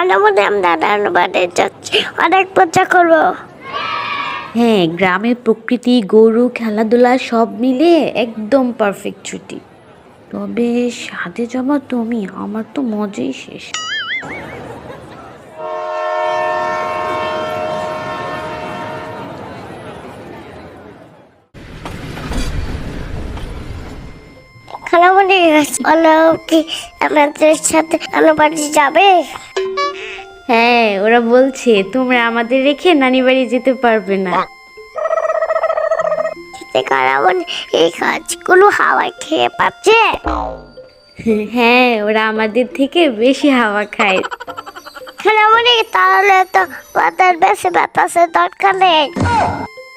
খানামুখী আমরা নানু বাড়ি যাচ্ছি, অনেক মজা করবো। হ্যাঁ, গ্রামের প্রকৃতি, গরু, খেলাধুলা সব মিলে একদম পারফেক্ট ছুটি। তবে সাথে যাবা তুমি, আমার তো মজাই শেষ। খানামুখী বলো কি আমাদের সাথে নানু বাড়ি যাবে? হ্যাঁ, ওরা বলছে তোমরা আমাদের রেখে নানি বাড়ি যেতে পারবে না। খানামুখী এই গাছগুলো হাওয়া খেয়ে পাচ্ছে। হ্যাঁ, ওরা আমাদের থেকে বেশি হাওয়া খায়। খানামুখী তাহলে তো আমাদের বেশি বাতাসের দরকার নেই।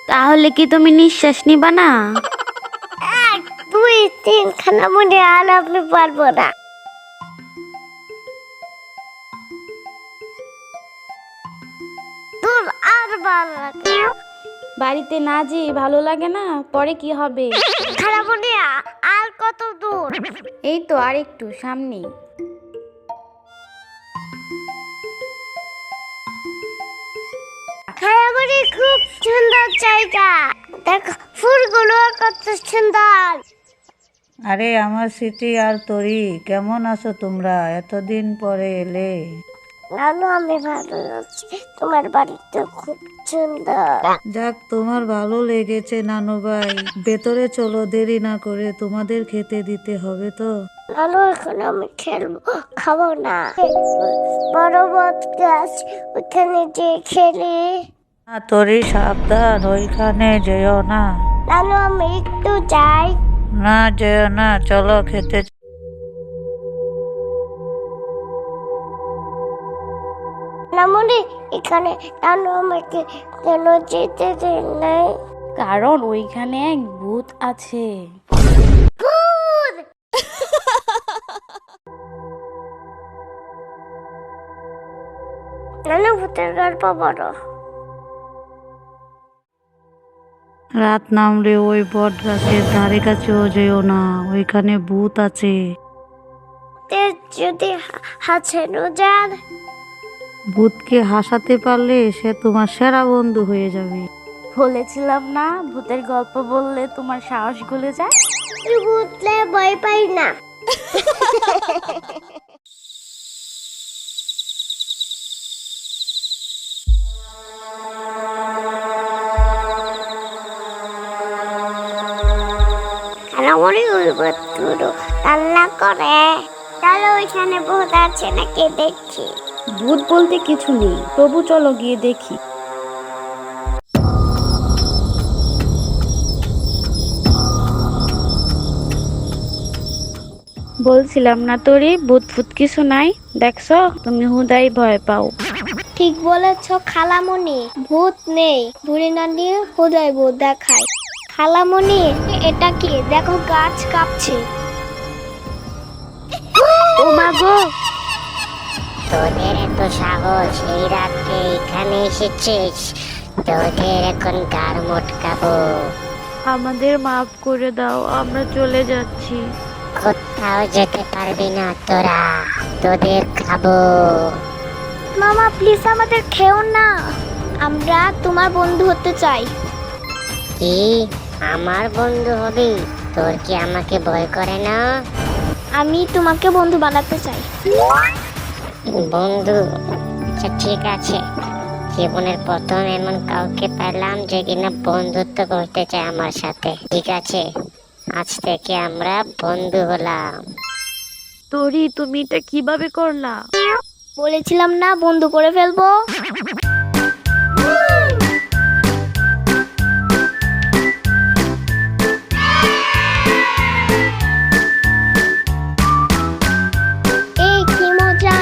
তাহলে কি তুমি নিঃশ্বাস নিবা না? 1 2 3 খানামুখী আর আমি পারবো না। দূর আর ভালো লাগে না। বাড়িতে না যেয়ে ভালো লাগে না, পরে কি হবে? খানামুখী আর কত দূর? এই তো আর একটু সামনেই। খানামুখী খুব সুন্দর জায়গা, দেখো ফুলগুলো কত সুন্দর। আরে আমার স্মৃতি আর তরি, কেমন আছো তোমরা? এতদিন পরে এলে। নানু আমি ভালো আছি, তোমার বাড়িতে খুব সুন্দর। যাক, তোমার ভালো লেগেছে নানু ভাই। ভেতরে চলো, দেরি না করে, তোমাদের খেতে দিতে হবে তো। নানু এখন আমি খেলবো, খাবো না। বড় বট গাছ, ওখানে যে খেলি। তরি সাবধান, ওইখানে যেও না। নানু আমি একটু যাই। না যেও না, চলো খেতে। নামুনি এখানে নানু আমাকে কেন যেতে দেন নাই? কারণ ওইখানে এক ভূত আছে। ভূত! নানু ভূতের গল্প বড়। রাত নামলে ওই বট গাছের ধারে কাছেও যেও না, ওইখানে ভূত আছে। যদি হাসানো যান। ভূতকে হাসাতে পারলে সে তোমার সেরা বন্ধু হয়ে যাবে। বলেছিলাম না, ভূতের গল্প বললে তোমার সাহস গলে যায়। ভূতলে ভয় পাই না। খানামুখী ওই ভূতগুলো রান্না করে। চলো ওইখানে ভূত আছে নাকি দেখি। ভূত বলতে কিছু নেই, তবু চলো গিয়ে দেখি। বলছিলাম না তোরে, ভূত ফুত কিছু নাই, দেখছো? তুমি হুদাই ভয় পাও। ঠিক বলেছ খালামণি, ভূত নেই, বুড়ি নানি হুদাই ভূত দেখায়। খালামণি এটা কি? দেখো গাছ কাঁপছে। ও মা গো! তোদের এত সাহস, এই রাত্রে এখানে এসেছিস? তোদের এখন গাড় মোটকাবো। আমাদের মাফ করে দাও, আমরা চলে যাচ্ছি। কোথাও যেতে পারবি না তোরা, তোদের খাবো। মামা প্লিজ আমাদের খেও না, আমরা তোমার বন্ধু হতে চাই। কি আমার বন্ধু হবি? তোর কি আমাকে ভয় করে না? আমি তোমাকে বন্ধু বানাতে চাই। বন্ধু? আচ্ছা ঠিক আছে, জীবনের প্রথম এমন কাউকে পেলাম যে কিনা বন্ধুত্ব করতে চায় আমার সাথে। ঠিক আছে, আজ থেকে আমরা বন্ধু হলাম। তোরি, তুমি এটা কিভাবে করলা? বলেছিলাম না বন্ধু করে ফেলবো। এই কি মজা!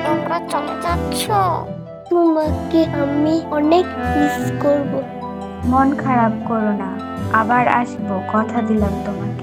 তোমরা চলে যাচ্ছ? তোমাকে আমি অনেক মিস করব। মন খারাপ করো না, আবার আসবো, কথা দিলাম তোমাকে।